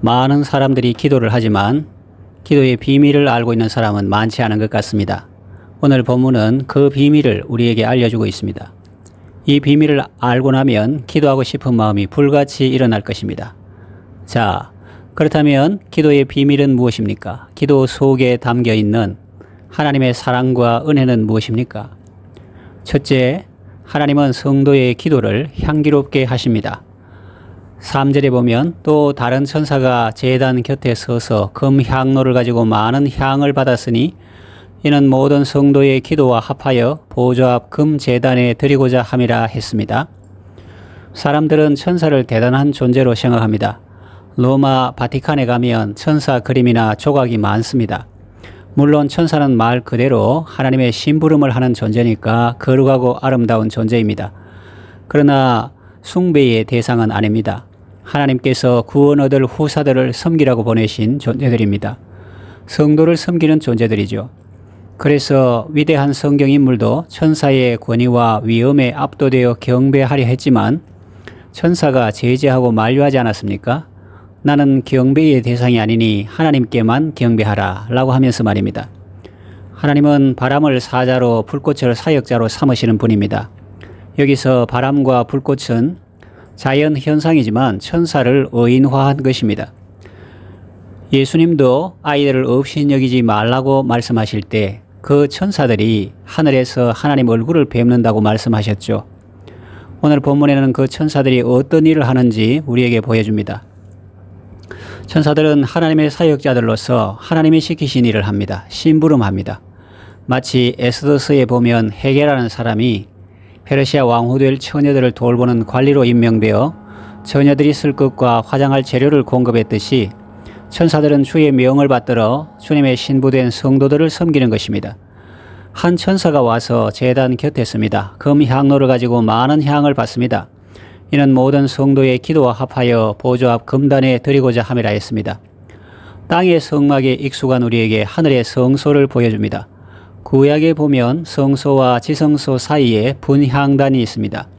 많은 사람들이 기도를 하지만 기도의 비밀을 알고 있는 사람은 많지 않은 것 같습니다. 오늘 본문은 그 비밀을 우리에게 알려주고 있습니다. 이 비밀을 알고 나면 기도하고 싶은 마음이 불같이 일어날 것입니다. 자, 그렇다면 기도의 비밀은 무엇입니까? 기도 속에 담겨 있는 하나님의 사랑과 은혜는 무엇입니까? 첫째, 하나님은 성도의 기도를 향기롭게 하십니다. 3절에 보면 또 다른 천사가 제단 곁에 서서 금 향로를 가지고 많은 향을 받았으니 이는 모든 성도의 기도와 합하여 보좌 앞 금 제단에 드리고자 함이라 했습니다. 사람들은 천사를 대단한 존재로 생각합니다. 로마 바티칸에 가면 천사 그림이나 조각이 많습니다. 물론 천사는 말 그대로 하나님의 심부름을 하는 존재니까 거룩하고 아름다운 존재입니다. 그러나 숭배의 대상은 아닙니다. 하나님께서 구원 얻을 후사들을 섬기라고 보내신 존재들입니다. 성도를 섬기는 존재들이죠. 그래서 위대한 성경 인물도 천사의 권위와 위엄에 압도되어 경배하려 했지만 천사가 제지하고 만류하지 않았습니까? 나는 경배의 대상이 아니니 하나님께만 경배하라 라고 하면서 말입니다. 하나님은 바람을 사자로 불꽃을 사역자로 삼으시는 분입니다. 여기서 바람과 불꽃은 자연 현상이지만 천사를 의인화한 것입니다. 예수님도 아이들을 없인 여기지 말라고 말씀하실 때 그 천사들이 하늘에서 하나님 얼굴을 뵙는다고 말씀하셨죠. 오늘 본문에는 그 천사들이 어떤 일을 하는지 우리에게 보여줍니다. 천사들은 하나님의 사역자들로서 하나님이 시키신 일을 합니다. 심부름합니다. 마치 에스더서에 보면 헤게라는 사람이 페르시아 왕후될 처녀들을 돌보는 관리로 임명되어 처녀들이 쓸 것과 화장할 재료를 공급했듯이 천사들은 주의 명을 받들어 주님의 신부된 성도들을 섬기는 것입니다. 한 천사가 와서 제단 곁에 섭니다. 금 향로를 가지고 많은 향을 받습니다. 이는 모든 성도의 기도와 합하여 보좌 앞 금단에 드리고자 함이라 했습니다. 땅의 성막에 익숙한 우리에게 하늘의 성소를 보여줍니다. 구약에 보면 성소와 지성소 사이에 분향단이 있습니다.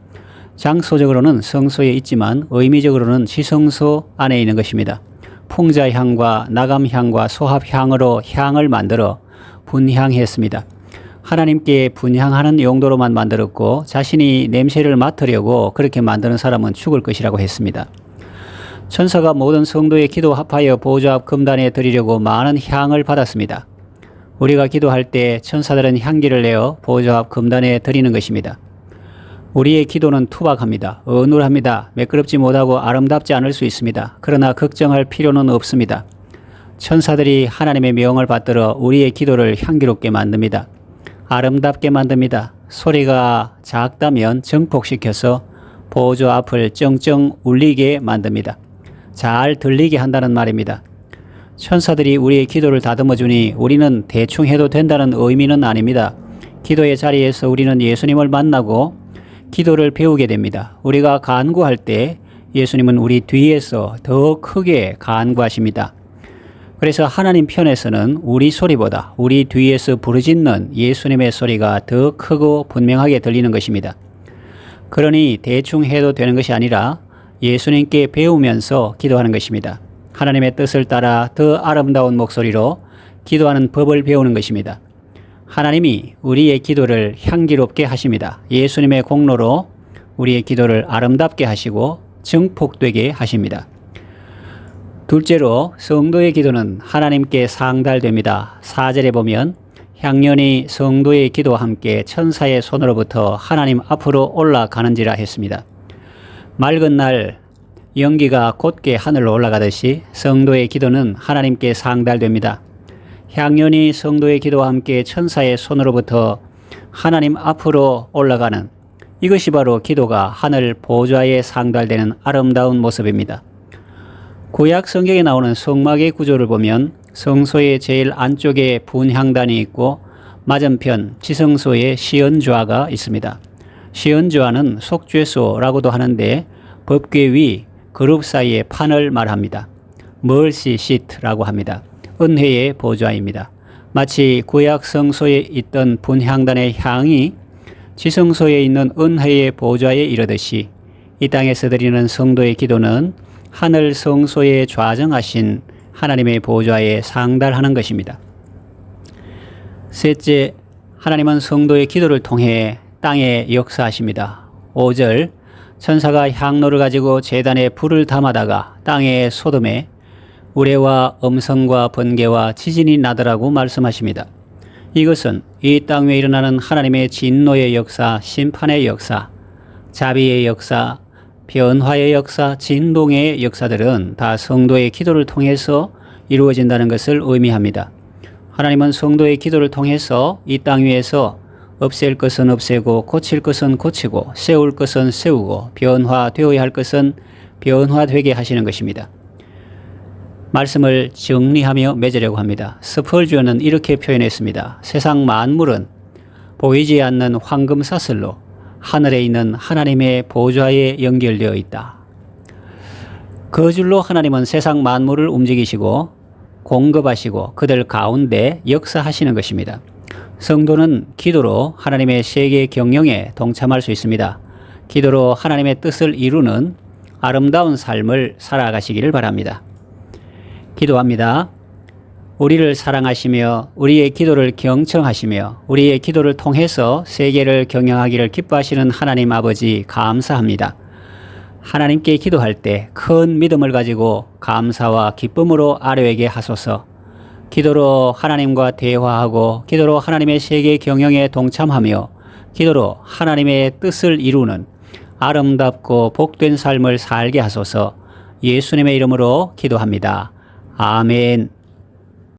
장소적으로는 성소에 있지만 의미적으로는 지성소 안에 있는 것입니다. 풍자향과 나감향과 소합향으로 향을 만들어 분향했습니다. 하나님께 분향하는 용도로만 만들었고 자신이 냄새를 맡으려고 그렇게 만드는 사람은 죽을 것이라고 했습니다. 천사가 모든 성도의 기도 합하여 보좌 앞 금단에 드리려고 많은 향을 받았습니다. 우리가 기도할 때 천사들은 향기를 내어 보좌 앞 금단에 드리는 것입니다. 우리의 기도는 투박합니다. 어눌합니다. 매끄럽지 못하고 아름답지 않을 수 있습니다. 그러나 걱정할 필요는 없습니다. 천사들이 하나님의 명을 받들어 우리의 기도를 향기롭게 만듭니다. 아름답게 만듭니다. 소리가 작다면 증폭시켜서 보좌 앞을 쩡쩡 울리게 만듭니다. 잘 들리게 한다는 말입니다. 천사들이 우리의 기도를 다듬어 주니 우리는 대충 해도 된다는 의미는 아닙니다. 기도의 자리에서 우리는 예수님을 만나고 기도를 배우게 됩니다. 우리가 간구할 때 예수님은 우리 뒤에서 더 크게 간구하십니다. 그래서 하나님 편에서는 우리 소리보다 우리 뒤에서 부르짖는 예수님의 소리가 더 크고 분명하게 들리는 것입니다. 그러니 대충 해도 되는 것이 아니라 예수님께 배우면서 기도하는 것입니다. 하나님의 뜻을 따라 더 아름다운 목소리로 기도하는 법을 배우는 것입니다. 하나님이 우리의 기도를 향기롭게 하십니다. 예수님의 공로로 우리의 기도를 아름답게 하시고 증폭되게 하십니다. 둘째로 성도의 기도는 하나님께 상달됩니다. 4절에 보면 향연이 성도의 기도와 함께 천사의 손으로부터 하나님 앞으로 올라가는지라 했습니다. 맑은 날 연기가 곧게 하늘로 올라가듯이 성도의 기도는 하나님께 상달됩니다. 향연이 성도의 기도와 함께 천사의 손으로부터 하나님 앞으로 올라가는 이것이 바로 기도가 하늘 보좌에 상달되는 아름다운 모습입니다. 구약 성경에 나오는 성막의 구조를 보면 성소의 제일 안쪽에 분향단이 있고 맞은편 지성소에 시언좌가 있습니다. 시언좌는 속죄소라고도 하는데 법궤 위 그룹 사이의 판을 말합니다. 멀시 시트라고 합니다. 은혜의 보좌입니다. 마치 구약 성소에 있던 분향단의 향이 지성소에 있는 은혜의 보좌에 이르듯이 이 땅에서 드리는 성도의 기도는 하늘 성소에 좌정하신 하나님의 보좌에 상달하는 것입니다. 셋째, 하나님은 성도의 기도를 통해 땅에 역사하십니다. 5절, 천사가 향로를 가지고 제단에 불을 담아다가 땅의 소돔에 우레와 음성과 번개와 지진이 나더라고 말씀하십니다. 이것은 이 땅 위에 일어나는 하나님의 진노의 역사, 심판의 역사, 자비의 역사, 변화의 역사, 진동의 역사들은 다 성도의 기도를 통해서 이루어진다는 것을 의미합니다. 하나님은 성도의 기도를 통해서 이 땅 위에서 없앨 것은 없애고 고칠 것은 고치고 세울 것은 세우고 변화되어야 할 것은 변화되게 하시는 것입니다. 말씀을 정리하며 맺으려고 합니다. 스펄주언은 이렇게 표현했습니다. 세상 만물은 보이지 않는 황금 사슬로 하늘에 있는 하나님의 보좌에 연결되어 있다. 그 줄로 하나님은 세상 만물을 움직이시고 공급하시고 그들 가운데 역사하시는 것입니다. 성도는 기도로 하나님의 세계 경영에 동참할 수 있습니다. 기도로 하나님의 뜻을 이루는 아름다운 삶을 살아가시기를 바랍니다. 기도합니다. 우리를 사랑하시며 우리의 기도를 경청하시며 우리의 기도를 통해서 세계를 경영하기를 기뻐하시는 하나님 아버지 감사합니다. 하나님께 기도할 때 큰 믿음을 가지고 감사와 기쁨으로 아뢰게 하소서. 기도로 하나님과 대화하고 기도로 하나님의 세계 경영에 동참하며 기도로 하나님의 뜻을 이루는 아름답고 복된 삶을 살게 하소서. 예수님의 이름으로 기도합니다. 아멘.